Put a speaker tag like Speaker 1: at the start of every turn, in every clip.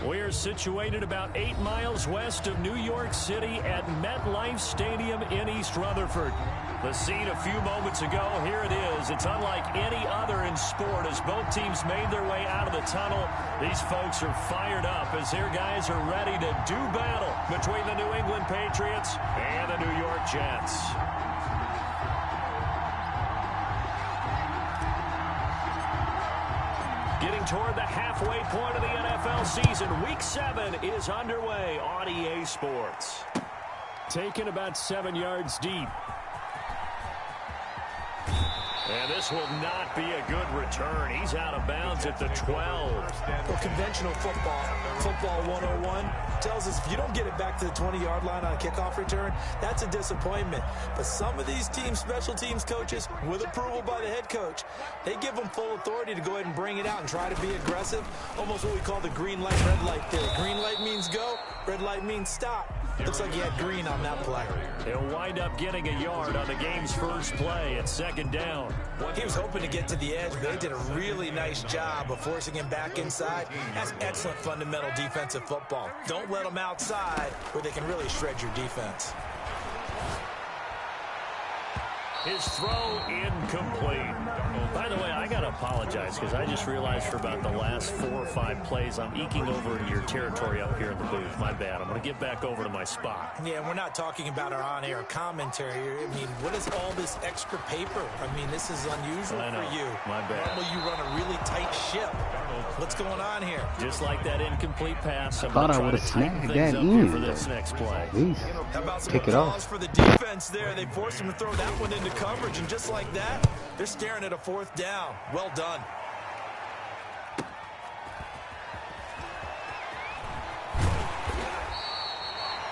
Speaker 1: We're situated about 8 miles west of New York City at MetLife Stadium in East Rutherford. The scene a few moments ago, here it is. It's unlike any other in sport as both teams made their way out of the tunnel. These folks are fired up as their guys are ready to do battle between the New England Patriots and the New York Jets. Getting toward the halfway point of the NFL season, Week 7 is underway on EA Sports. Taken about 7 yards deep. And this will not be a good return. He's out of bounds at the 12.
Speaker 2: Well, conventional football 101, tells us if you don't get it back to the 20-yard line on a kickoff return, that's a disappointment. But some of these teams, special teams coaches, with approval by the head coach, they give them full authority to go ahead and bring it out and try to be aggressive. Almost what we call the green light, red light theory. Green light means go, red light means stop. Looks like he had green on that play.
Speaker 1: He'll wind up getting a yard on the game's first play at second down.
Speaker 2: He was hoping to get to the edge, but they did a really nice job of forcing him back inside. That's excellent fundamental defensive football. Don't let them outside where they can really shred your defense.
Speaker 1: His throw incomplete. By the way, I got to apologize because I just realized for about the last 4 or 5 plays I'm eking over into your territory up here in the booth. My bad. I'm going to get back over to my spot.
Speaker 2: Yeah, we're not talking about our on-air commentary. I mean, what is all this extra paper? I mean, this is unusual for you.
Speaker 1: My bad.
Speaker 2: Normally you run a really tight ship. What's going on here?
Speaker 1: Just like that incomplete pass.
Speaker 3: I thought I would have snagged that in
Speaker 1: for this next play.
Speaker 2: How about some
Speaker 3: Kick it
Speaker 2: applause
Speaker 3: off
Speaker 2: for the defense there? They forced him to throw that one into coverage, and just like that, they're staring at a 4th down. Well done.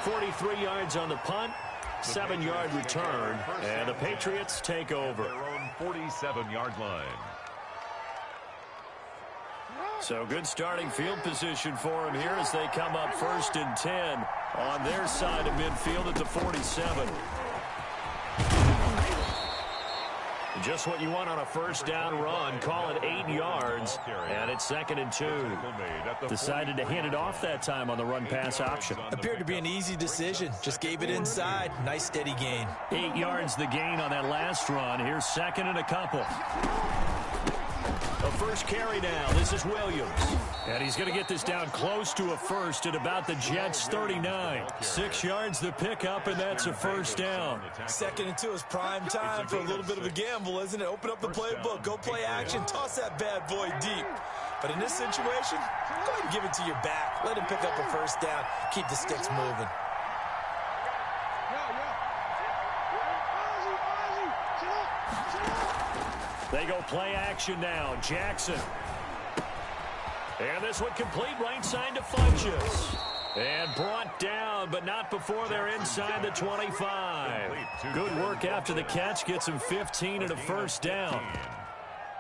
Speaker 1: .43 yards on the punt, 7-yard return, and the Patriots take over.
Speaker 4: Their own 47-yard line.
Speaker 1: So good starting field position for him here as they come up 1st and 10 on their side of midfield at the 47. Just what you want on a first down run. Call it 8 yards, and it's 2nd and 2. Decided to hand it off that time on the run-pass option.
Speaker 2: Appeared to be an easy decision. Just gave it inside. Nice steady gain.
Speaker 1: 8 yards the gain on that last run. Here's 2nd and a couple. A first carry now. This is Williams. And he's going to get this down close to a first at about the Jets' 39. 6 yards the pickup, and that's a first down.
Speaker 2: 2nd and 2 is prime time for a little bit of a gamble, isn't it? Open up the playbook. Go play action. Toss that bad boy deep. But in this situation, go ahead and give it to your back. Let him pick up a first down. Keep the sticks moving.
Speaker 1: They go play action now. Jackson. And this one complete right side to Funches. And brought down, but not before they're inside the 25. Good work after the catch. Gets him 15 and a first down.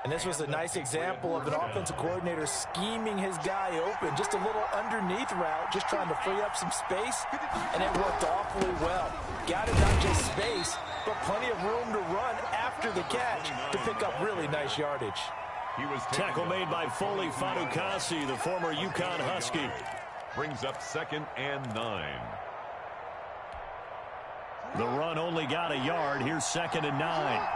Speaker 2: And this was a nice example of an offensive coordinator scheming his guy open. Just a little underneath route, just trying to free up some space. And it worked awfully well. Got it not just space, but plenty of room to run after the catch to pick up really nice yardage.
Speaker 1: Tackle made by Foley Fadukasi, the former UConn Husky.
Speaker 4: Brings up 2nd and 9.
Speaker 1: The run only got a yard. Here's 2nd and 9.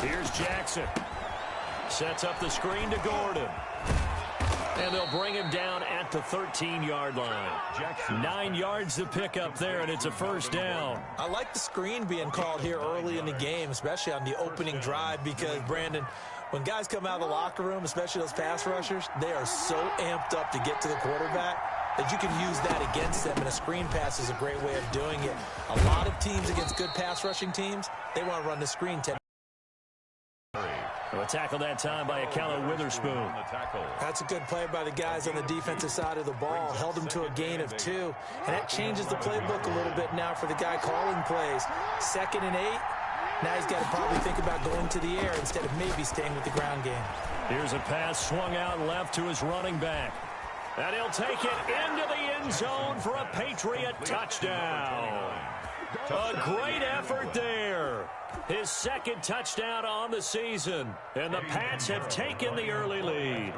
Speaker 1: Here's Jackson. Sets up the screen to Gordon. And they'll bring him down at the 13-yard line. 9 yards to pick up there, and it's a first down.
Speaker 2: I like the screen being called here early in the game, especially on the opening drive, because, Brandon, when guys come out of the locker room, especially those pass rushers, they are so amped up to get to the quarterback that you can use that against them, and a screen pass is a great way of doing it. A lot of teams against good pass rushing teams, they want to run the screen.
Speaker 1: A tackle that time by Akello Witherspoon.
Speaker 2: That's a good play by the guys on the defensive side of the ball. Held them to a gain of 2. And that changes the playbook a little bit now for the guy calling plays. 2nd and 8. Now he's got to probably think about going to the air instead of maybe staying with the ground game.
Speaker 1: Here's a pass swung out left to his running back. And he'll take it into the end zone for a Patriot touchdown. A great effort there. His second touchdown on the season. And the Pats have taken the early lead.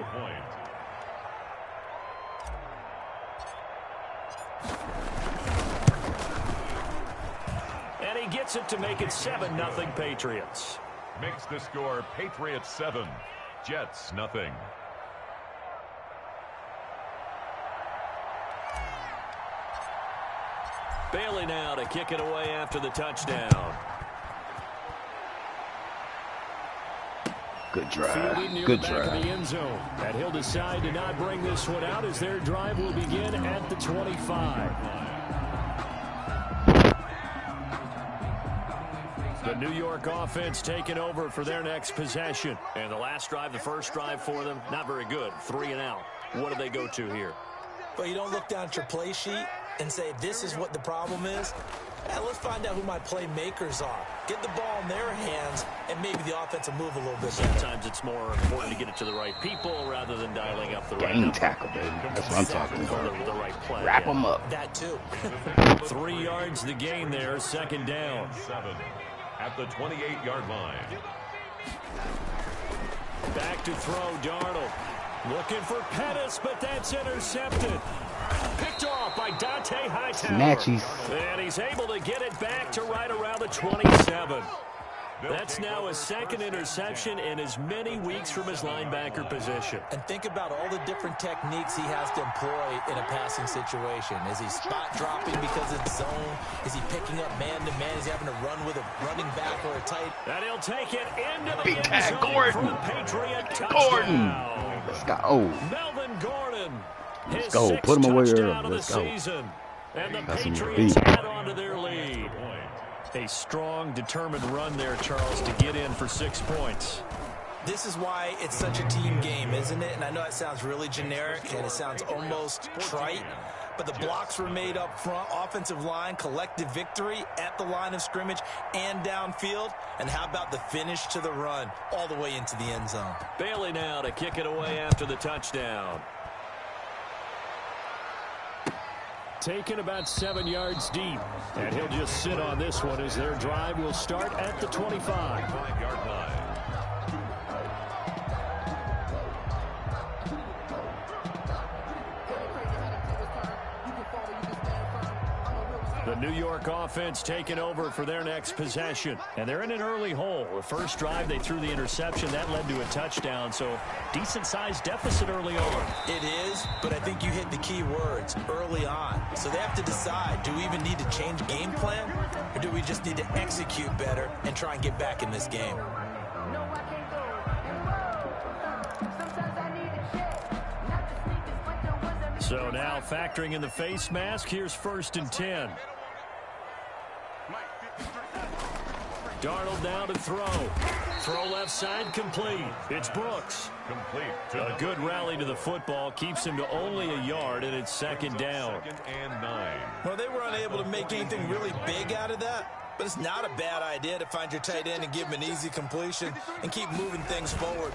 Speaker 1: And he gets it to make it 7-0 Patriots.
Speaker 4: Makes the score Patriots 7, Jets nothing.
Speaker 1: Bailey now to kick it away after the touchdown.
Speaker 3: Good drive.
Speaker 1: Fielding near
Speaker 3: Good
Speaker 1: the back
Speaker 3: drive.
Speaker 1: of the end zone. And he'll decide to not bring this one out as their drive will begin at the 25. The New York offense taking over for their next possession. And the last drive, the first drive for them, not very good. 3 and out. What do they go to here?
Speaker 2: But you don't look down at your play sheet and say, this is what the problem is. Let's find out who my playmakers are. Get the ball in their hands, and maybe the offense will move a little bit better.
Speaker 1: Sometimes it's more important to get it to the right people rather than dialing up the right
Speaker 3: Game
Speaker 1: number.
Speaker 3: tackle, baby. That's what I'm talking
Speaker 1: Or
Speaker 3: about.
Speaker 1: the right play.
Speaker 3: Wrap them up.
Speaker 2: That too.
Speaker 1: 3 yards the gain there, second down.
Speaker 4: 7 at the 28-yard line.
Speaker 1: Back to throw, Darnold. Looking for Pettis, but that's intercepted. Picked off by Dante Hightower.
Speaker 3: Snatchies.
Speaker 1: And he's able to get it back to right around the 27. That's now his second interception in as many weeks from his linebacker position.
Speaker 2: And think about all the different techniques he has to employ in a passing situation. Is he spot dropping because it's zone? Is he picking up man-to-man? Is he having to run with a running back or a tight?
Speaker 1: And he'll take it into the
Speaker 3: Big
Speaker 1: end
Speaker 3: tag,
Speaker 1: zone
Speaker 3: Gordon.
Speaker 1: for a Patriot touchdown.
Speaker 3: Gordon. Let's go. Oh,
Speaker 1: Melvin Gordon.
Speaker 3: Let's
Speaker 1: His
Speaker 3: go.
Speaker 1: sixth
Speaker 3: Put him away
Speaker 1: touchdown
Speaker 3: early.
Speaker 1: of
Speaker 3: Let's
Speaker 1: the
Speaker 3: go.
Speaker 1: season. And the
Speaker 3: That's some
Speaker 1: Patriots
Speaker 3: beat.
Speaker 1: add on to their lead. A strong, determined run there, Charles, to get in for 6 points.
Speaker 2: This is why it's such a team game, isn't it? And I know it sounds really generic and it sounds almost trite, but the blocks were made up front, offensive line, collective victory at the line of scrimmage and downfield. And how about the finish to the run all the way into the end zone?
Speaker 1: Bailey now to kick it away after the touchdown. Taken about 7 yards deep. And he'll just sit on this one as their drive will start at the 25.
Speaker 4: 5-yard line.
Speaker 1: The New York offense taking over for their next possession. And they're in an early hole. The first drive, they threw the interception. That led to a touchdown. So decent-sized deficit early on.
Speaker 2: It is, but I think you hit the key words, early on. So they have to decide, do we even need to change game plan? Or do we just need to execute better and try and get back in this game?
Speaker 1: So now factoring in the face mask, here's 1st and 10. Darnold now to throw. Throw left side complete. It's Brooks.
Speaker 4: Complete.
Speaker 1: A good rally to the football keeps him to only a yard, and it's second down.
Speaker 4: 2nd and 9.
Speaker 2: Well, they were unable to make anything really big out of that, but it's not a bad idea to find your tight end and give him an easy completion and keep moving things forward.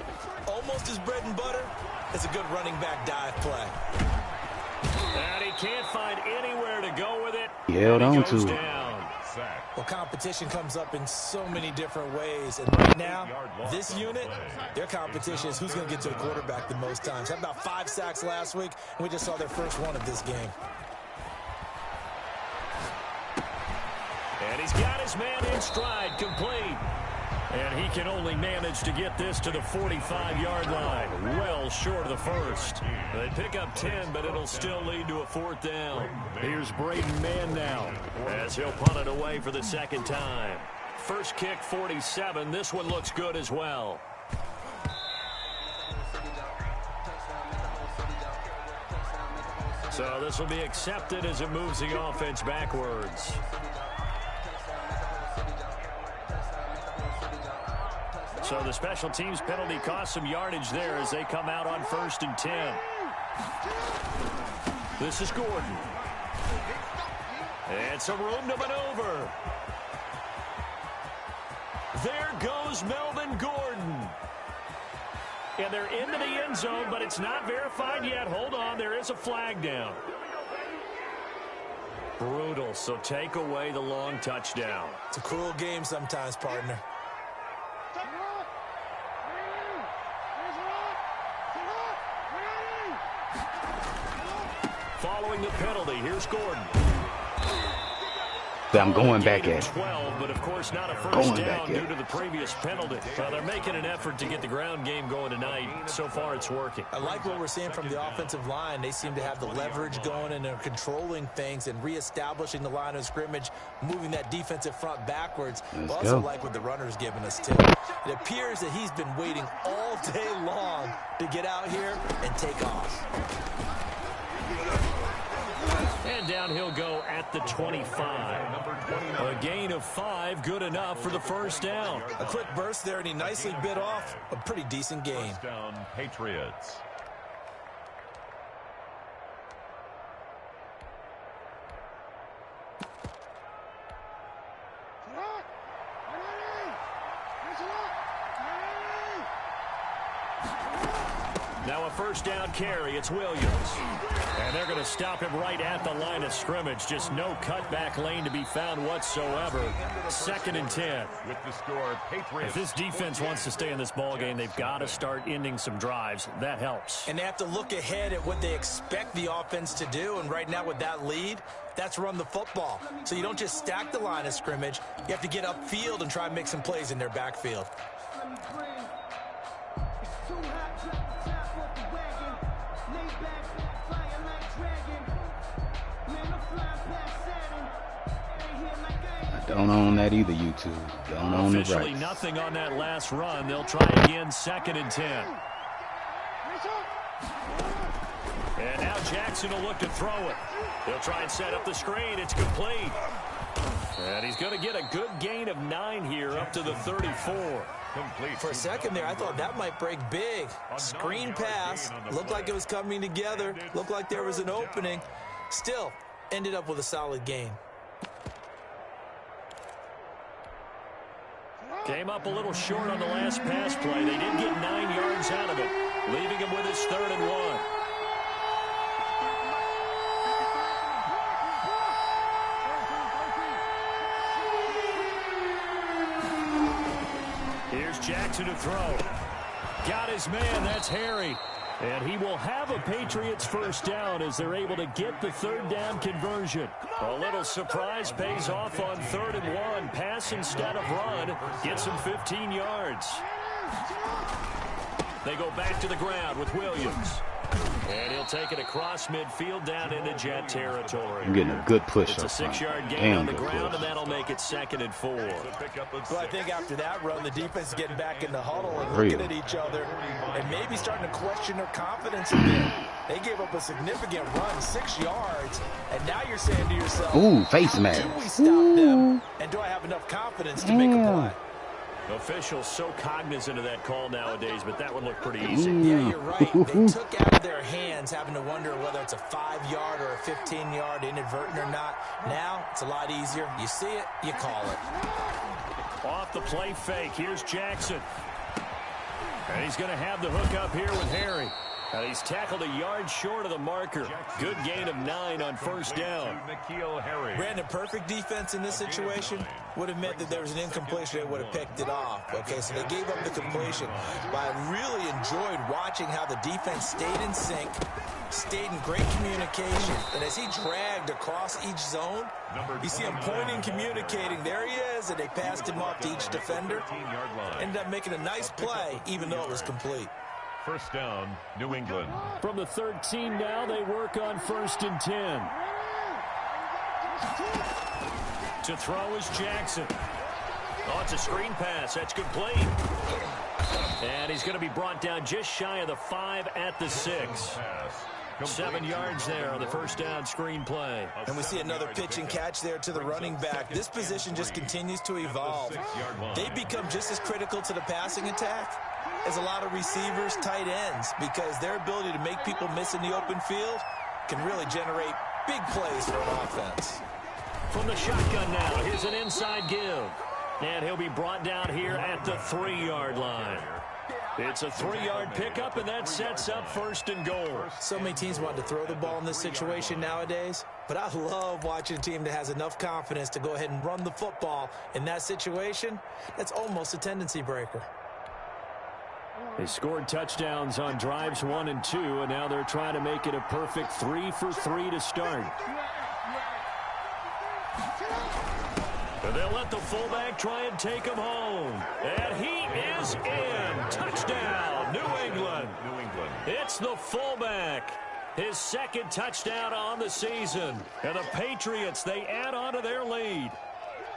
Speaker 2: Almost his bread and butter. It's a good running back dive play.
Speaker 1: And he can't find anywhere to go with it.
Speaker 3: Held
Speaker 1: And he
Speaker 3: on
Speaker 1: goes
Speaker 3: to it.
Speaker 1: down.
Speaker 4: Sack.
Speaker 2: Well, competition comes up in so many different ways. And right now, this unit, their competition is who's going to get to the quarterback the most times. Had about 5 sacks last week, and we just saw their first one of this game.
Speaker 1: And he's got his man in stride, complete. And he can only manage to get this to the 45-yard line, well short of the first. They pick up 10, but it'll still lead to a 4th down. Here's Braden Mann now, as he'll punt it away for the second time. First kick, 47. This one looks good as well. So this will be accepted as it moves the offense backwards. So the special teams penalty cost some yardage there as they come out on 1st and 10. This is Gordon. It's a room to maneuver. There goes Melvin Gordon. And they're into the end zone, but it's not verified yet. Hold on, there is a flag down. Brutal, so take away the long touchdown.
Speaker 2: It's a cruel game sometimes, partner.
Speaker 1: Following the penalty, here's Gordon.
Speaker 3: I'm going back at
Speaker 1: 12, but of course not a first down due to the previous penalty. Well, they're making an effort to get the ground game going tonight. So far, it's working.
Speaker 2: I like what we're seeing from the offensive line. They seem to have the leverage going, and they're controlling things and reestablishing the line of scrimmage, moving that defensive front backwards. I also like what the runner's giving us, too. It appears that he's been waiting all day long to get out here and take off.
Speaker 1: And down he'll go at the 25. A gain of 5, good enough for the first down.
Speaker 2: A quick burst there, and he nicely bit off a pretty decent gain.
Speaker 4: First down, Patriots.
Speaker 1: Now a first down carry, it's Williams. And they're going to stop him right at the line of scrimmage. Just no cutback lane to be found whatsoever. 2nd and 10.
Speaker 4: With the score, Patriots.
Speaker 1: If this defense wants to stay in this ball game, they've got to start ending some drives. That helps.
Speaker 2: And they have to look ahead at what they expect the offense to do. And right now with that lead, that's run the football. So you don't just stack the line of scrimmage. You have to get upfield and try and make some plays in their backfield.
Speaker 3: Don't own that either, YouTube. Don't own the rights.
Speaker 1: Officially nothing on that last run. They'll try again, 2nd and 10. And now Jackson will look to throw it. He'll try and set up the screen. It's complete. And he's going to get a good gain of 9 here up to the 34.
Speaker 4: Complete.
Speaker 2: For a second there, I thought that might break big. Screen pass. Looked like it was coming together. Looked like there was an opening. Still, ended up with a solid gain.
Speaker 1: Came up a little short on the last pass play. They did get 9 yards out of it, leaving him with his 3rd and 1. Here's Jackson to throw. Got his man, that's Harry. And he will have a Patriots first down as they're able to get the 3rd down conversion. A little surprise pays off on 3rd and 1. Pass instead of run. Gets him 15 yards. They go back to the ground with Williams. And he'll take it across midfield down into Jet territory.
Speaker 3: I'm getting a good push.
Speaker 1: It's a 6-yard gain on the ground, and that'll make it 2nd and 4.
Speaker 2: Well, I think after that run, the defense is getting back in the huddle and looking at each other and maybe starting to question their confidence a bit. They gave up a significant run, 6 yards, and now you're saying to yourself,
Speaker 3: ooh, face mask.
Speaker 2: do we stop them, and do I have enough confidence to make a play?
Speaker 1: Officials so cognizant of that call nowadays, but that one looked pretty easy.
Speaker 2: Yeah, you're right. They took out of their hands having to wonder whether it's a 5-yard or a 15-yard inadvertent or not. Now, it's a lot easier. You see it, you call it.
Speaker 1: Off the play fake, here's Jackson. And he's going to have the hook up here with Harry. And he's tackled a yard short of the marker. Good gain of 9 on first down.
Speaker 2: Brandon, perfect defense in this situation would have meant that there was an incompletion. They would have picked it off. Okay, so they gave up the completion. But I really enjoyed watching how the defense stayed in sync, stayed in great communication. And as he dragged across each zone, you see him pointing, communicating. There he is, and they passed him off to each defender. Ended up making a nice play, even though it was complete.
Speaker 4: First down, New England.
Speaker 1: From the 13 now, they work on 1st and 10. To throw is Jackson. Oh, it's a screen pass. That's complete. And he's going to be brought down just shy of the 5 at the 6. 7 yards there on the first down screen play.
Speaker 2: And we see another pitch and catch there to the running back. This position just continues to evolve. They become just as critical to the passing attack as a lot of receivers, tight ends, because their ability to make people miss in the open field can really generate big plays for an offense.
Speaker 1: From the shotgun now, here's an inside give. And he'll be brought down here at the 3-yard line. It's a 3-yard pickup, and that sets up 1st and goal.
Speaker 2: So many teams want to throw the ball in this situation nowadays, but I love watching a team that has enough confidence to go ahead and run the football in that situation. That's almost a tendency breaker.
Speaker 1: They scored touchdowns on drives 1 and 2, and now they're trying to make it a perfect 3 for 3 to start. And they'll let the fullback try and take him home. And he is in. Touchdown, New England. It's the fullback. His 2nd touchdown on the season. And the Patriots, they add on to their lead.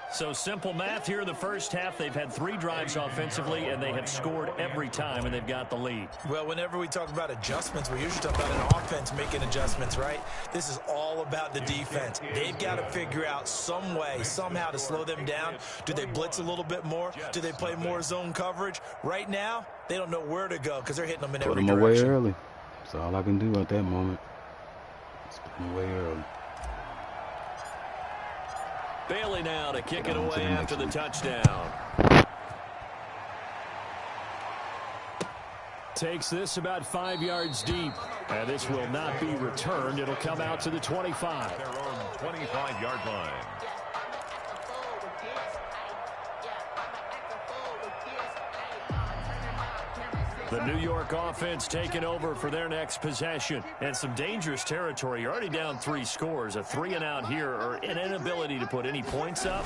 Speaker 1: So simple math here in the first half. They've had 3 drives offensively, and they have scored every time, and they've got the lead.
Speaker 2: Well, whenever we talk about adjustments, we usually talk about an offense making adjustments, right? This is all about the defense. They've got to figure out some way, somehow to slow them down. Do they blitz a little bit more? Do they play more zone coverage? Right now, they don't know where to go because they're hitting them in every direction.
Speaker 3: Put them away early. That's all I can do at that moment. Just put them away early.
Speaker 1: Bailey now to kick it away after the touchdown. Takes this about 5 yards deep. And this will not be returned. It'll come out to the 25.
Speaker 4: Their own 25-yard line.
Speaker 1: The New York offense taking over for their next possession. And some dangerous territory. You're already down 3 scores. A 3-and-out here, or an inability to put any points up.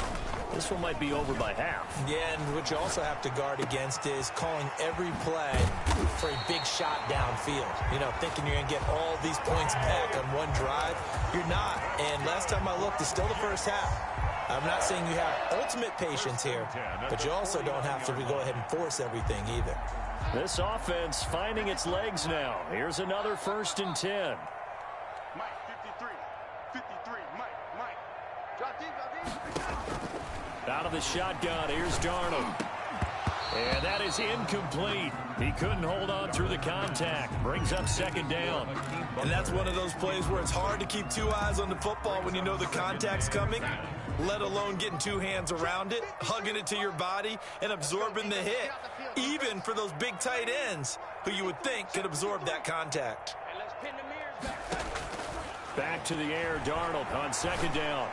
Speaker 1: This one might be over by half.
Speaker 2: Yeah, and what you also have to guard against is calling every play for a big shot downfield. You know, thinking you're going to get all these points back on one drive. You're not. And last time I looked, it's still the first half. I'm not saying you have ultimate patience here, but you also don't have to go ahead and force everything either.
Speaker 1: This offense finding its legs now. Here's another 1st and 10.
Speaker 5: Mike, 53, Mike. Drop deep.
Speaker 1: Out of the shotgun, here's Darnold. And that is incomplete. He couldn't hold on through the contact. Brings up 2nd down.
Speaker 2: And that's one of those plays where it's hard to keep 2 eyes on the football when you know the contact's coming, let alone getting 2 hands around it, hugging it to your body, and absorbing the hit, even for those big tight ends who you would think could absorb that contact.
Speaker 1: Back to the air, Darnold on 2nd down.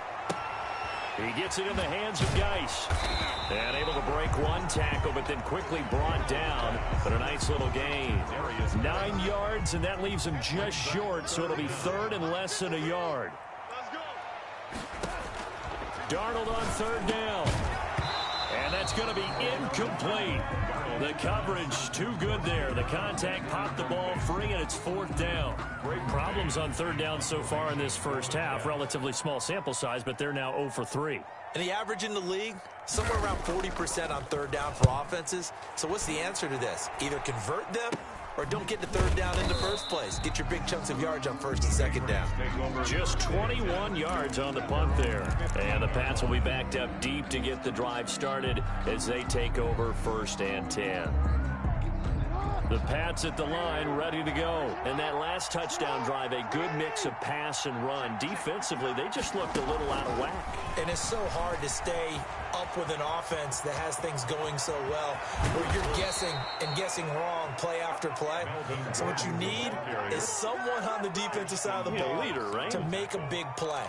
Speaker 1: He gets it in the hands of Geis. And able to break 1 tackle, but then quickly brought down. But a nice little gain. 9 yards, and that leaves him just short, so it'll be 3rd and less than a yard. Darnold on 3rd down. And that's going to be incomplete. The coverage too good there. The contact popped the ball free, and it's 4th down. Great problems on 3rd down so far in this first half. Relatively small sample size, but they're now 0 for 3.
Speaker 2: And the average in the league, somewhere around 40% on 3rd down for offenses. So what's the answer to this? Either convert them or don't get to 3rd down in the first place. Get your big chunks of yards on 1st and 2nd down.
Speaker 1: Just 21 yards on the punt there. And the Pats will be backed up deep to get the drive started as they take over 1st and 10. The Pats at the line ready to go. And that last touchdown drive, a good mix of pass and run. Defensively, they just looked a little out of whack.
Speaker 2: And it's so hard to stay up with an offense that has things going so well, where you're guessing and guessing wrong play after play. So what you need is someone on the defensive side of the ball
Speaker 1: leader, right?
Speaker 2: to make a big play.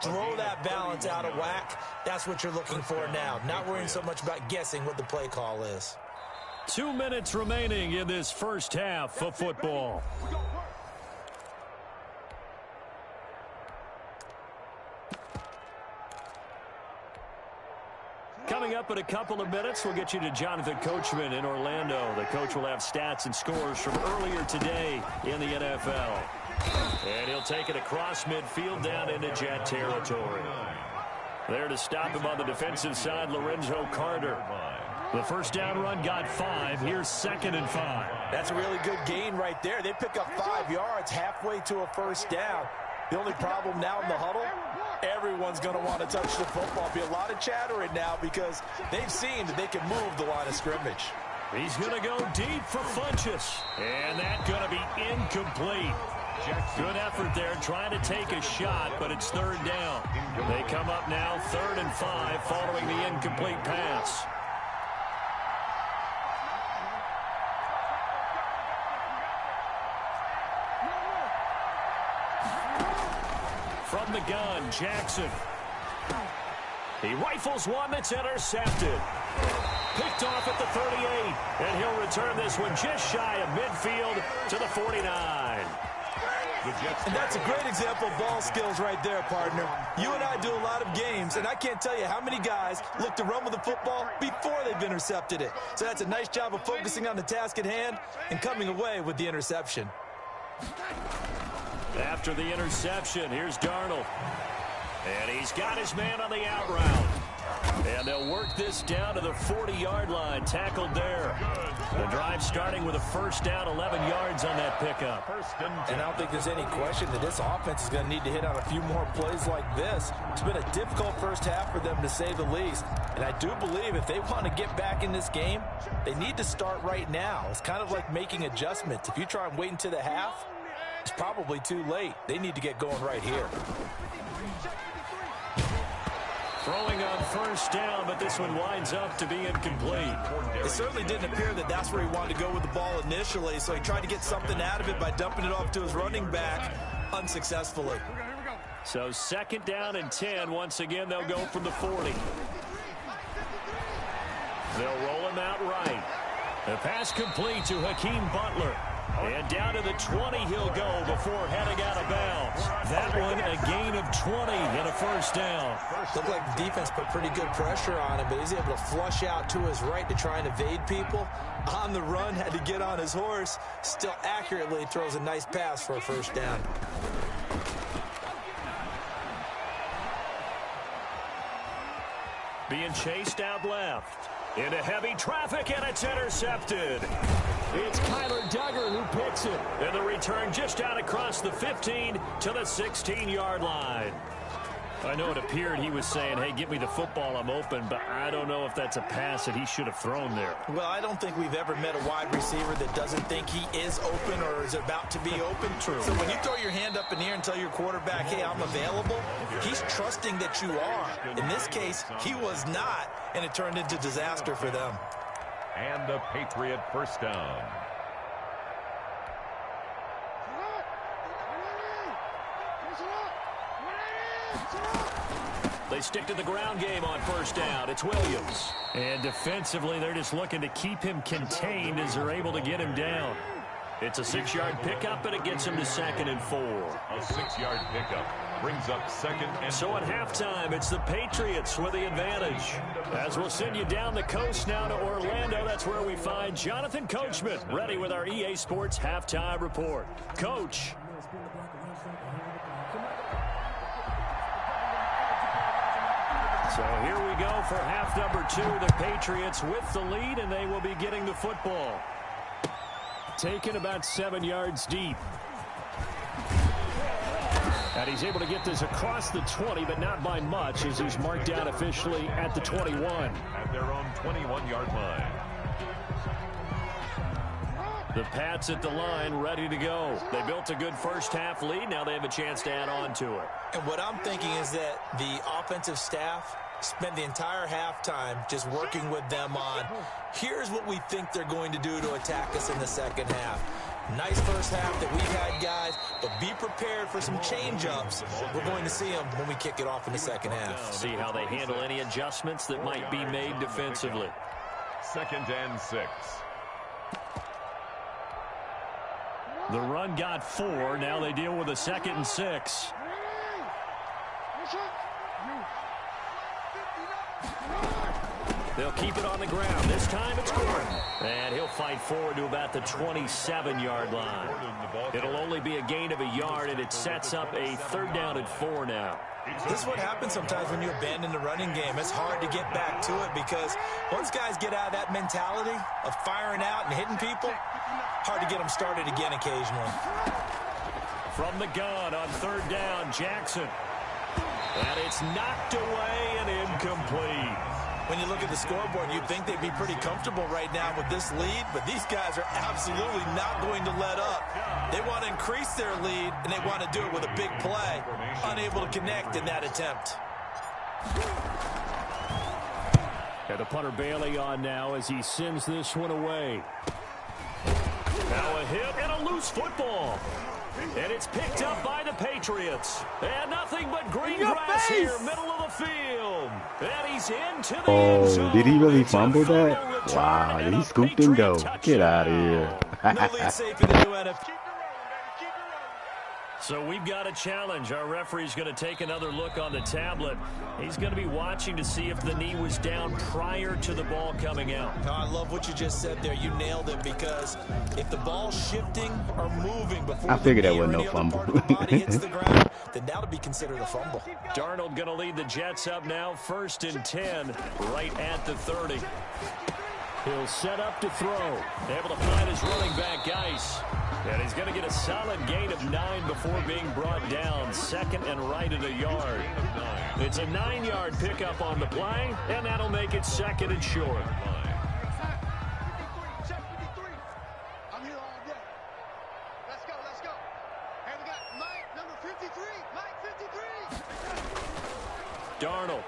Speaker 2: Throw that balance out of whack. That's what you're looking for now. Not worrying so much about guessing what the play call is.
Speaker 1: 2 minutes remaining in this first half of football. Coming up in a couple of minutes, we'll get you to Jonathan Coachman in Orlando. The coach will have stats and scores from earlier today in the NFL. And he'll take it across midfield down into Jet territory. There to stop him on the defensive side, Lorenzo Carter. The first down run got 5. Here's 2nd and 5.
Speaker 2: That's a really good gain right there. They pick up 5 yards halfway to a first down. The only problem now in the huddle, everyone's going to want to touch the football. Be a lot of chattering now because they've seen that they can move the line of scrimmage.
Speaker 1: He's going to go deep for Funchess. And that's going to be incomplete. Good effort there trying to take a shot, but it's 3rd down. They come up now 3rd and 5 following the incomplete pass. the gun, Jackson. He rifles one that's intercepted. Picked off at the 38. And he'll return this one just shy of midfield to the 49.
Speaker 2: And that's a great example of ball skills right there, partner. You and I do a lot of games, and I can't tell you how many guys look to run with the football before they've intercepted it. So that's a nice job of focusing on the task at hand and coming away with the interception.
Speaker 1: After the interception, here's Darnold. And he's got his man on the out route. And they'll work this down to the 40-yard line, tackled there. The drive starting with a first down, 11 yards on that pickup.
Speaker 2: And I don't think there's any question that this offense is going to need to hit on a few more plays like this. It's been a difficult first half for them, to say the least. And I do believe if they want to get back in this game, they need to start right now. It's kind of like making adjustments. If you try and wait until the half, it's probably too late. They need to get going right here.
Speaker 1: Throwing on first down, but this one winds up to be incomplete.
Speaker 2: It certainly didn't appear that that's where he wanted to go with the ball initially, so he tried to get something out of it by dumping it off to his running back unsuccessfully.
Speaker 1: So second down and 10. Once again, they'll go from the 40. They'll roll him out right. The pass complete to Hakeem Butler. And down to the 20 he'll go before heading out of bounds. That one a gain of 20 and a first down.
Speaker 2: Looked like the defense put pretty good pressure on him, but he's able to flush out to his right to try and evade people. On the run, had to get on his horse. Still accurately throws a nice pass for a first down.
Speaker 1: Being chased out left. Into heavy traffic, and it's intercepted. It's Kyler Duggar who picks it. And the return just out across the 15 to the 16-yard line. I know it appeared he was saying, hey, get me the football, I'm open, but I don't know if that's a pass that he should have thrown there.
Speaker 2: Well, I don't think we've ever met a wide receiver that doesn't think he is open or is about to be open.
Speaker 1: True.
Speaker 2: So when you throw your hand up in the air and tell your quarterback, hey, I'm available, he's trusting that you are. In this case, he was not, and it turned into disaster for them.
Speaker 4: And a Patriot first down.
Speaker 1: They stick to the ground game on first down. It's Williams. And defensively, they're just looking to keep him contained as they're able to get him down. It's a 6-yard pickup, and it gets him to 2nd and 4.
Speaker 4: A 6-yard pickup brings up 2nd and 4.
Speaker 1: So at halftime, it's the Patriots with the advantage. As we'll send you down the coast now to Orlando, that's where we find Jonathan Coachman, ready with our EA Sports Halftime Report. Coach. So here we go for half number 2. The Patriots with the lead, and they will be getting the football. Taken about 7 yards deep. And he's able to get this across the 20, but not by much, as he's marked down officially at the 21.
Speaker 4: At their own 21-yard line.
Speaker 1: The Pats at the line, ready to go. They built a good first half lead. Now they have a chance to add on to it.
Speaker 2: And what I'm thinking is that the offensive staff spent the entire halftime just working with them on, here's what we think they're going to do to attack us in the second half. Nice first half that we've had, guys, but be prepared for some change-ups. We're going to see them when we kick it off in the second half.
Speaker 1: See how they handle any adjustments that might be made defensively.
Speaker 4: 2nd and 6.
Speaker 1: The run got 4. Now they deal with a 2nd and 6. They'll keep it on the ground. This time it's Gordon. And he'll fight forward to about the 27-yard line. It'll only be a gain of a yard, and it sets up a 3rd down and 4 now.
Speaker 2: This is what happens sometimes when you abandon the running game. It's hard to get back to it because once guys get out of that mentality of firing out and hitting people, hard to get them started again occasionally.
Speaker 1: From the gun on 3rd down, Jackson. And it's knocked away and incomplete.
Speaker 2: When you look at the scoreboard, you'd think they'd be pretty comfortable right now with this lead, but these guys are absolutely not going to let up. They want to increase their lead, and they want to do it with a big play. Unable to connect in that attempt.
Speaker 1: And the punter Bailey on now as he sends this one away. Now a hit and a loose football. And it's picked up by the Patriots. And nothing but green grass here, middle of the field. And he's into the end zone.
Speaker 3: Did he really
Speaker 1: It's a
Speaker 3: fumble
Speaker 1: fumble
Speaker 3: that?
Speaker 1: return
Speaker 3: Wow,
Speaker 1: and
Speaker 3: he
Speaker 1: a
Speaker 3: scooped and go.
Speaker 1: Patriot
Speaker 3: Get out of
Speaker 1: touchdown.
Speaker 3: here.
Speaker 2: No lead safe in the new NFL.
Speaker 1: So we've got a challenge. Our referee's going to take another look on the tablet. He's going to be watching to see if the knee was down prior to the ball coming out.
Speaker 2: Oh, I love what you just said there. You nailed it, because if the ball's shifting or moving before
Speaker 3: I figured
Speaker 2: the
Speaker 3: that
Speaker 2: knee or
Speaker 3: wasn't
Speaker 2: any
Speaker 3: no
Speaker 2: other
Speaker 3: fumble.
Speaker 2: part of the body hits the ground, then that'll be considered a fumble.
Speaker 1: Darnold going to lead the Jets up now, 1st and 10, right at the 30. He'll set up to throw. Able to find his running back, Geis. And he's going to get a solid gain of 9 before being brought down. 2nd and right at a yard. It's a 9-yard pickup on the play, and that'll make it 2nd and short.
Speaker 5: I'm here all day. Let's go, let's go. And we got Mike, number 53. Mike 53.
Speaker 1: Darnold.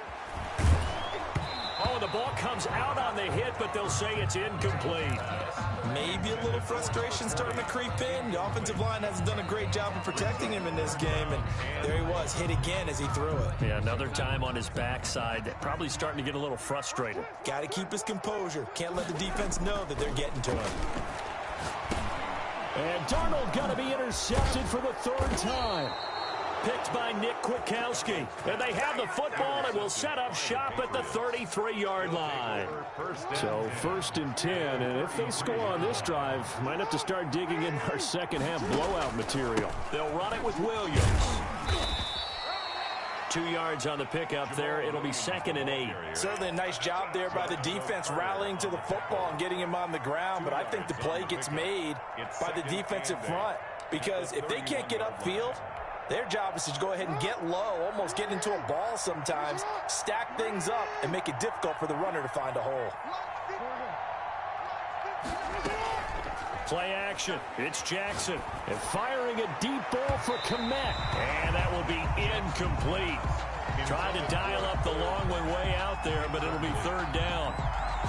Speaker 1: Oh, the ball comes out on the hit, but they'll say it's incomplete.
Speaker 2: Maybe a little frustration starting to creep in. The offensive line hasn't done a great job of protecting him in this game, and there he was, hit again as he threw it.
Speaker 1: Yeah, another time on his backside. Probably starting to get a little frustrated.
Speaker 2: Got to keep his composure. Can't let the defense know that they're getting to him.
Speaker 1: And Darnold going to be intercepted for the 3rd time. Picked by Nick Kwiatkowski. And they have the football and will set up shop at the 33-yard line. So 1st and 10, and if they score on this drive, might have to start digging in our second half blowout material. They'll run it with Williams. 2 yards on the pickup there. It'll be 2nd and 8.
Speaker 2: Certainly a nice job there by the defense rallying to the football and getting him on the ground, but I think the play gets made by the defensive front, because if they can't get upfield, their job is to go ahead and get low, almost get into a ball sometimes, stack things up, and make it difficult for the runner to find a hole.
Speaker 1: Play action. It's Jackson. And firing a deep ball for Kmet. And that will be incomplete. Trying to dial up the long one way out there, but it'll be 3rd down.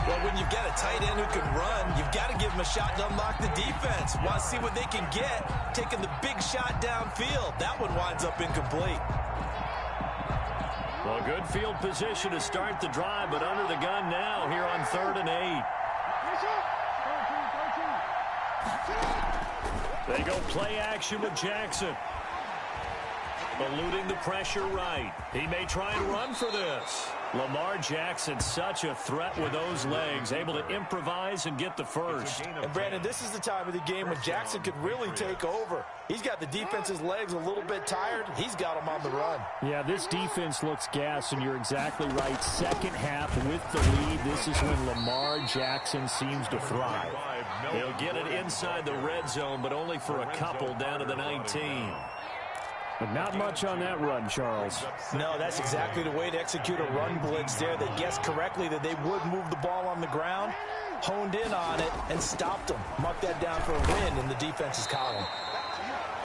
Speaker 2: Well, when you've got a tight end who can run, you've got to give him a shot to unlock the defense. Want to see what they can get, taking the big shot downfield. That one winds up incomplete.
Speaker 1: Well, good field position to start the drive, but under the gun now here on 3rd and 8. They go play action with Jackson. Eluding the pressure right. He may try and run for this. Lamar Jackson, such a threat with those legs, able to improvise and get the first.
Speaker 2: And Brandon, this is the time of the game when Jackson could really take over. He's got the defense's legs a little bit tired. He's got them on the run.
Speaker 1: Yeah, this defense looks gassed, and you're exactly right. Second half with the lead, this is when Lamar Jackson seems to thrive. He'll get it inside the red zone, but only for a couple down to the 19. But not much on that run, Charles.
Speaker 2: No, that's exactly the way to execute a run blitz there. They guessed correctly that they would move the ball on the ground, honed in on it, and stopped them. Mark that down for a win in the defense's column.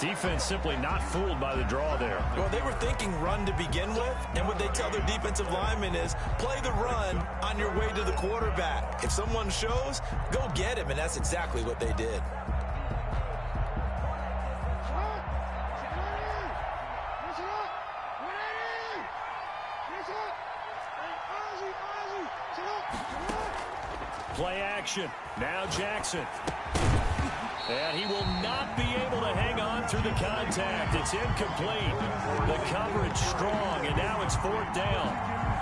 Speaker 1: Defense simply not fooled by the draw there.
Speaker 2: Well, they were thinking run to begin with, and what they tell their defensive linemen is play the run on your way to the quarterback. If someone shows, go get him, and that's exactly what they did.
Speaker 1: Play action. Now Jackson. And he will not be able to hang on through the contact. It's incomplete. The coverage strong, and now it's 4th down.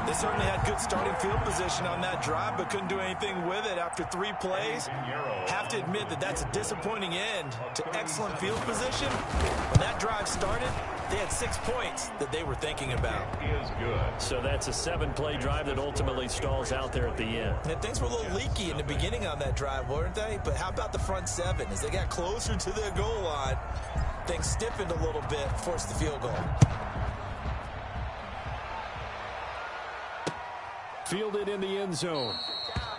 Speaker 2: They certainly had good starting field position on that drive, but couldn't do anything with it after 3 plays. Have to admit that that's a disappointing end to excellent field position. When that drive started, they had 6 points that they were thinking about.
Speaker 4: Is good.
Speaker 1: So that's a 7-play drive that ultimately stalls out there at the end.
Speaker 2: And things were a little leaky in the beginning on that drive, weren't they? But how about the front 7? As they got closer to the goal line, things stiffened a little bit, forced the field goal.
Speaker 1: Fielded in the end zone.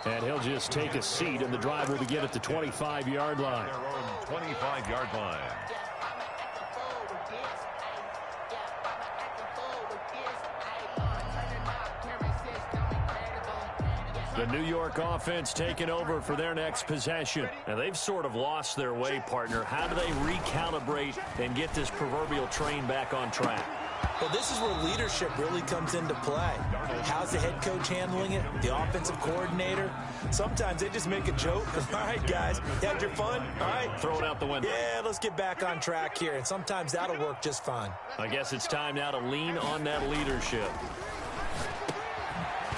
Speaker 1: And he'll just take a seat, and the drive will begin at the 25-yard line.
Speaker 4: Their own 25-yard line.
Speaker 1: The New York offense taking over for their next possession. And they've sort of lost their way, partner. How do they recalibrate and get this proverbial train back on track?
Speaker 2: Well, this is where leadership really comes into play. How's the head coach handling it? The offensive coordinator? Sometimes they just make a joke. All right, guys, you had your fun? All right.
Speaker 1: Throw it out the window.
Speaker 2: Yeah, let's get back on track here. And sometimes that'll work just fine.
Speaker 1: I guess it's time now to lean on that leadership.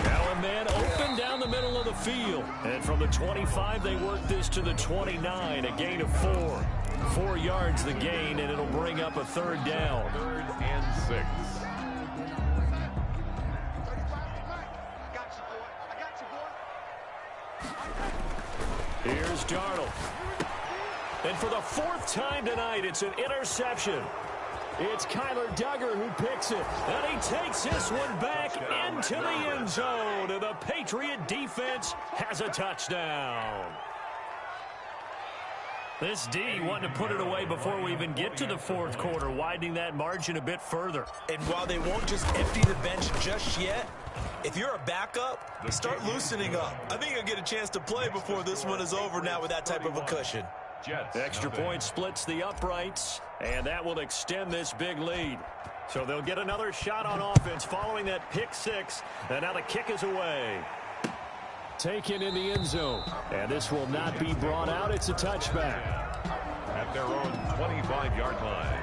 Speaker 1: Now a man open down the middle of the field. And from the 25, they work this to the 29, a gain of 4. 4 yards the gain, and it'll bring up a third down.
Speaker 4: 3rd and 6.
Speaker 1: Here's Darnold. And for the 4th time tonight, it's an interception. It's Kyler Duggar who picks it. And he takes this one back into the end zone. And the Patriot defense has a touchdown. This D wanting to put it away before we even get to the 4th quarter, widening that margin a bit further.
Speaker 2: And while they won't just empty the bench just yet, if you're a backup, start loosening up. I think you'll get a chance to play before this one is over now with that type of a cushion.
Speaker 1: Extra point splits the uprights, and that will extend this big lead. So they'll get another shot on offense following that pick 6, and now the kick is away. Taken in the end zone, and this will not be brought out. It's a touchback.
Speaker 4: At their own 25-yard line.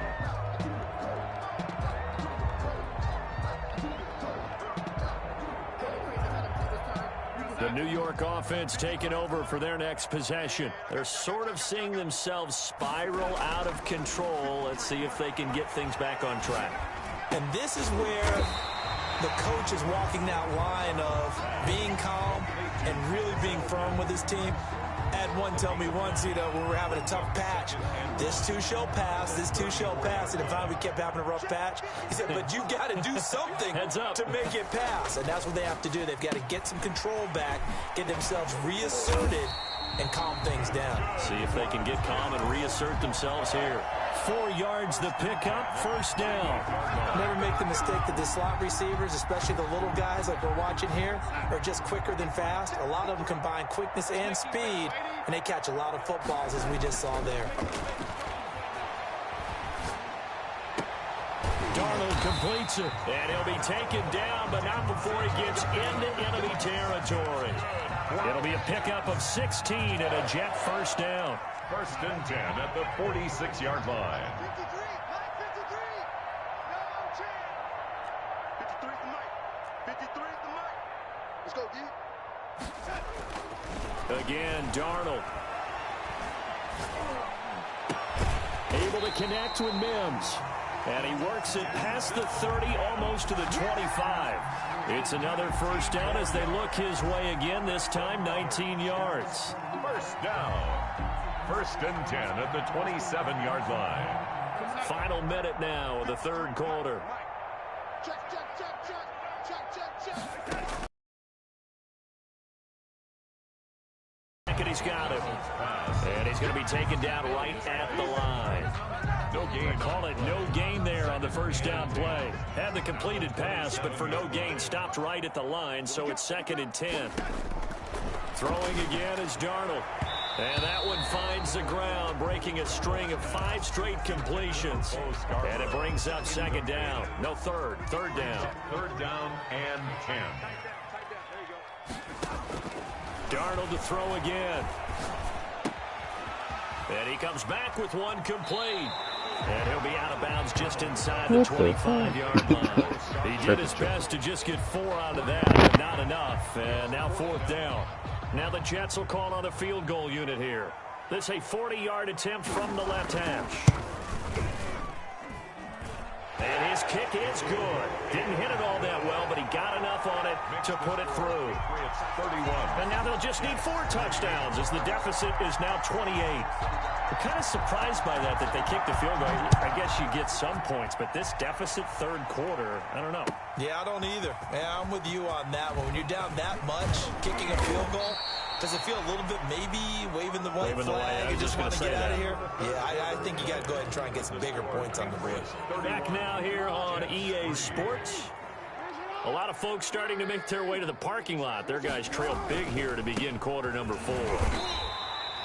Speaker 1: The New York offense taking over for their next possession. They're sort of seeing themselves spiral out of control. Let's see if they can get things back on track.
Speaker 2: And this is where the coach is walking that line of being calm and really being firm with his team. I had one tell me once, when we're having a tough patch, this too shall pass, this too shall pass. And if we kept having a rough patch, he said, but you got to do something to make it pass. And that's what they have to do. They've got to get some control back, get themselves reasserted, and calm things down.
Speaker 1: See if they can get calm and reassert themselves here. 4 yards the pickup, first down.
Speaker 2: Never make the mistake that the slot receivers, especially the little guys like we're watching here, are just quicker than fast. A lot of them combine quickness and speed, and they catch a lot of footballs, as we just saw there.
Speaker 1: Darnold completes it, and he'll be taken down, but not before he gets into enemy territory. It'll be a pickup of 16 and a Jet first down.
Speaker 4: 1st and 10 at the 46-yard line.
Speaker 5: 53, Mike, 53. No chance. 53 for Mike. 53 for Mike. Let's go, D.
Speaker 1: Again, Darnold. Able to connect with Mims. And he works it past the 30, almost to the 25. It's another first down as they look his way again, this time 19 yards.
Speaker 4: First down. 1st and 10 at the 27-yard line.
Speaker 1: Final minute now of the 3rd quarter.
Speaker 5: Check, check, check, check. Check, check, check.
Speaker 1: And he's got it. And he's going to be taken down right at the line.
Speaker 4: No gain.
Speaker 1: Call it no gain there on the first down play. Had the completed pass, but for no gain, stopped right at the line, so it's 2nd and 10. Throwing again is Darnold. And that one finds the ground, breaking a string of 5 straight completions. And it brings up 2nd down. No, third down.
Speaker 4: 3rd down and 10.
Speaker 1: Darnold to throw again. And he comes back with one complete. And he'll be out of bounds just inside the 25-yard line. He did his best to just get 4 out of that, but not enough. And now 4th down. Now the Jets will call on the field goal unit here. This is a 40-yard attempt from the left hash. And his kick is good. Didn't hit it all that well, but he got enough on it to put it through.
Speaker 4: 31.
Speaker 1: And now they'll just need 4 touchdowns as the deficit is now 28. I'm kind of surprised by that they kicked the field goal. I guess you get some points, but this deficit 3rd quarter, I don't know.
Speaker 2: Yeah, I don't either. Yeah, I'm with you on that one. When you're down that much, kicking a field goal, does it feel a little bit maybe waving the white flag? You just want to get out of here? Yeah, I think you got to go ahead and try and get some bigger points on the board.
Speaker 1: Back now here on EA Sports. A lot of folks starting to make their way to the parking lot. Their guys trail big here to begin quarter number 4.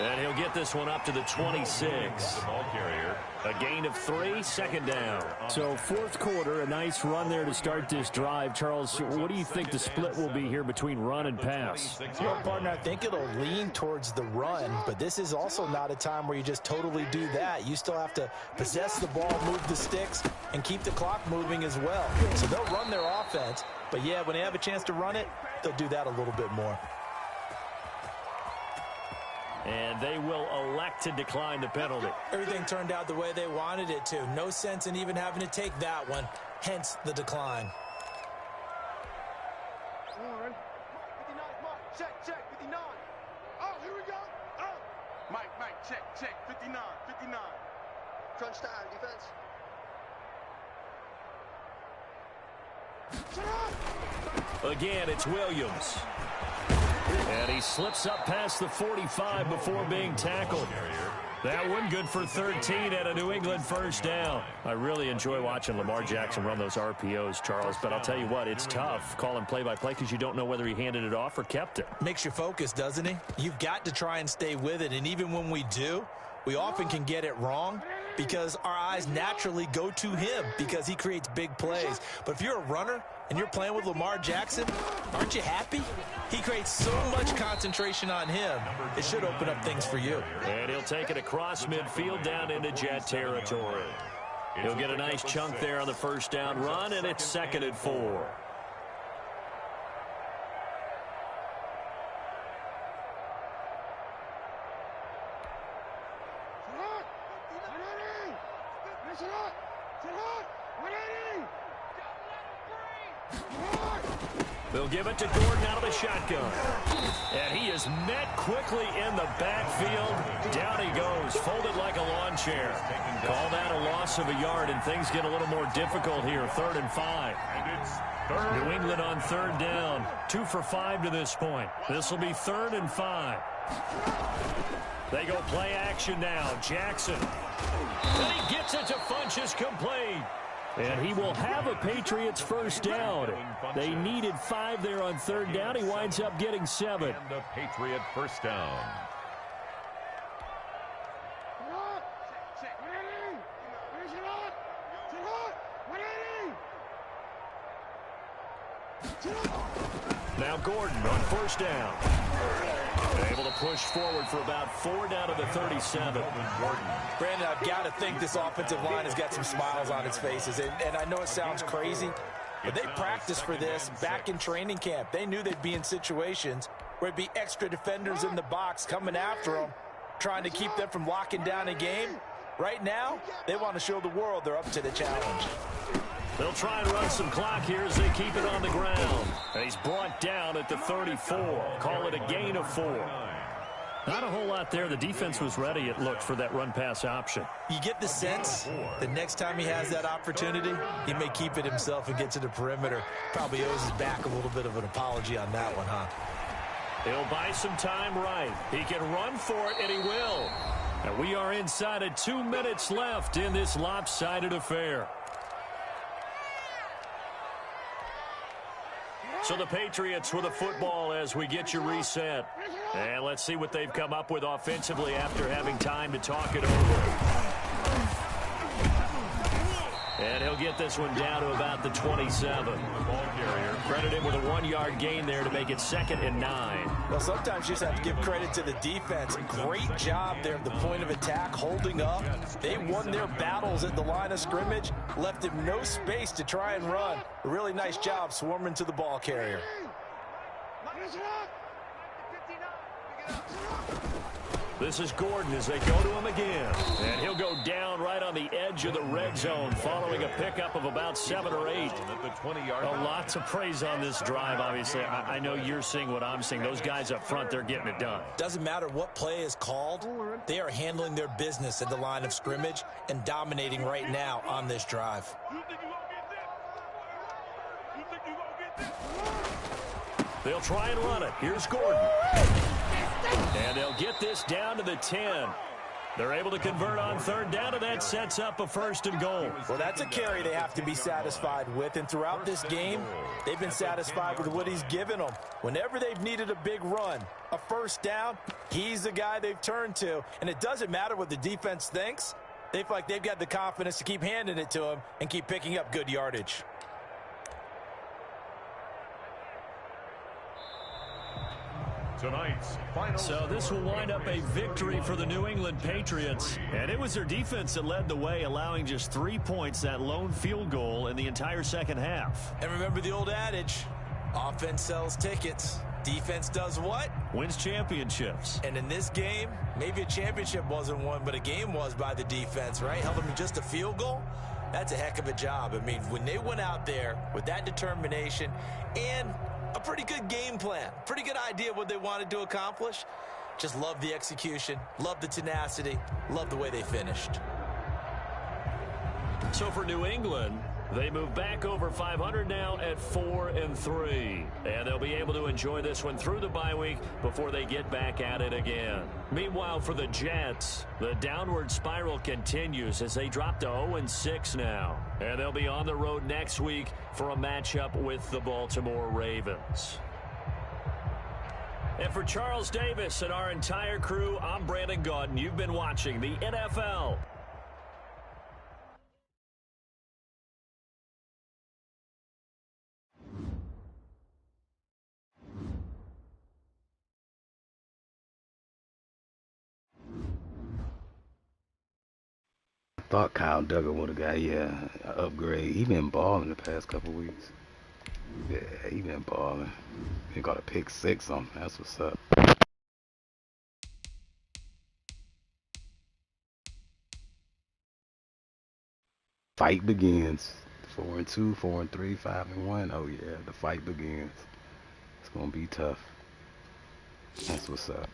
Speaker 1: And he'll get this one up to the 26.
Speaker 4: The ball carrier.
Speaker 1: A gain of 3, second down.
Speaker 6: So fourth quarter, a nice run there to start this drive. Charles, what do you think the split will be here between run and pass?
Speaker 2: Partner, I think it'll lean towards the run, but this is also not a time where you just totally do that. You still have to possess the ball, move the sticks, and keep the clock moving as well. So they'll run their offense, but yeah, when they have a chance to run it, they'll do that a little bit more.
Speaker 1: And they will elect to decline the penalty.
Speaker 2: Everything turned out the way they wanted it to. No sense in even having to take that one, hence the decline.
Speaker 5: 59, Mike. Check, 59. Oh, here we go. Oh. Mike, check, 59. Crunch time, defense.
Speaker 1: Again, it's Williams. And he slips up past the 45 before being tackled. That one good for 13 at a New England first down. I really enjoy watching Lamar Jackson run those RPOs, Charles, but I'll tell you what, it's tough calling play-by-play because you don't know whether he handed it off or kept it.
Speaker 2: Makes you focus, doesn't he? You've got to try and stay with it, and even when we do, we often can get it wrong because our eyes naturally go to him because he creates big plays. But if you're a runner and you're playing with Lamar Jackson, aren't you happy? He creates so much concentration on him, it should open up things for you.
Speaker 1: And he'll take it across midfield down into Jet territory. He'll get a nice chunk there on the first down run, and it's 2nd and 4. They'll give it to Gordon out of the shotgun. And he is met quickly in the backfield. Down he goes, folded like a lawn chair. Call that a loss of a yard, and things get a little more difficult here. 3rd and 5. New England on 3rd down. 2 for 5 to this point. This will be 3rd and 5. They go play action now. Jackson. And he gets it to Funchess, complete. And he will have a Patriots first down. They needed 5 there on 3rd down. He winds up getting 7.
Speaker 4: And the Patriot first down.
Speaker 1: Now Gordon on first down. Able to push forward for about 4 down to the 37.
Speaker 2: Brandon, I've got to think this offensive line has got some smiles on its faces. And I know it sounds crazy, but they practiced for this back in training camp. They knew they'd be in situations where it'd be extra defenders in the box coming after them, trying to keep them from locking down a game. Right now, they want to show the world they're up to the challenge.
Speaker 1: They'll try and run some clock here as they keep it on the ground. And he's brought down at the 34. Call it a gain of 4. Not a whole lot there. The defense was ready, it looked, for that run-pass option.
Speaker 2: You get the sense that next time he has that opportunity, he may keep it himself and get to the perimeter. Probably owes his back a little bit of an apology on that one, huh?
Speaker 1: He'll buy some time right. He can run for it, and he will. And we are inside of 2 minutes left in this lopsided affair. So the Patriots with a football as we get you reset. And let's see what they've come up with offensively after having time to talk it over. And he'll get this one down to about the 27.
Speaker 4: Ball carrier.
Speaker 1: Credit him with a 1-yard gain there to make it 2nd and 9.
Speaker 2: Well, sometimes you just have to give credit to the defense. Great job there at the point of attack, holding up. They won their battles at the line of scrimmage, left him no space to try and run. A really nice job swarming to the ball carrier.
Speaker 1: This is Gordon as they go to him again. And he'll go down right on the edge of the red zone following a pickup of about 7 or 8.
Speaker 4: At the 20-yard line.
Speaker 1: Lots of praise on this drive, obviously. I know you're seeing what I'm seeing. Those guys up front, they're getting it done.
Speaker 2: Doesn't matter what play is called. They are handling their business at the line of scrimmage and dominating right now on this drive.
Speaker 1: They'll try and run it. Here's Gordon. And they'll get this down to the 10. They're able to convert on third down, and that sets up a 1st and goal.
Speaker 2: Well, that's a carry they have to be satisfied with, and throughout this game, they've been satisfied with what he's given them. Whenever they've needed a big run, a 1st down, he's the guy they've turned to, and it doesn't matter what the defense thinks. They feel like they've got the confidence to keep handing it to him and keep picking up good yardage.
Speaker 4: Tonight's final.
Speaker 1: So this will wind up a victory for the New England Patriots. And it was their defense that led the way, allowing just 3 points, that lone field goal in the entire second half.
Speaker 2: And remember the old adage, offense sells tickets. Defense does what?
Speaker 1: Wins championships.
Speaker 2: And in this game, maybe a championship wasn't won, but a game was by the defense, right? Held them to just a field goal. That's a heck of a job. I mean, when they went out there with that determination and a pretty good game plan, pretty good idea of what they wanted to accomplish, just love the execution, love the tenacity, love the way they finished.
Speaker 1: So for New England, they move back over 500 now at 4-3. And they'll be able to enjoy this one through the bye week before they get back at it again. Meanwhile, for the Jets, the downward spiral continues as they drop to 0-6 now. And they'll be on the road next week for a matchup with the Baltimore Ravens. And for Charles Davis and our entire crew, I'm Brandon Gaudin. You've been watching the NFL.
Speaker 3: Thought Kyle Duggar would have got an upgrade. He been balling the past couple weeks. Yeah, he been balling. He got a pick 6 on him. That's what's up. Fight begins. 4-2, 4-3, 5-1. Oh yeah, the fight begins. It's gonna be tough. That's what's up.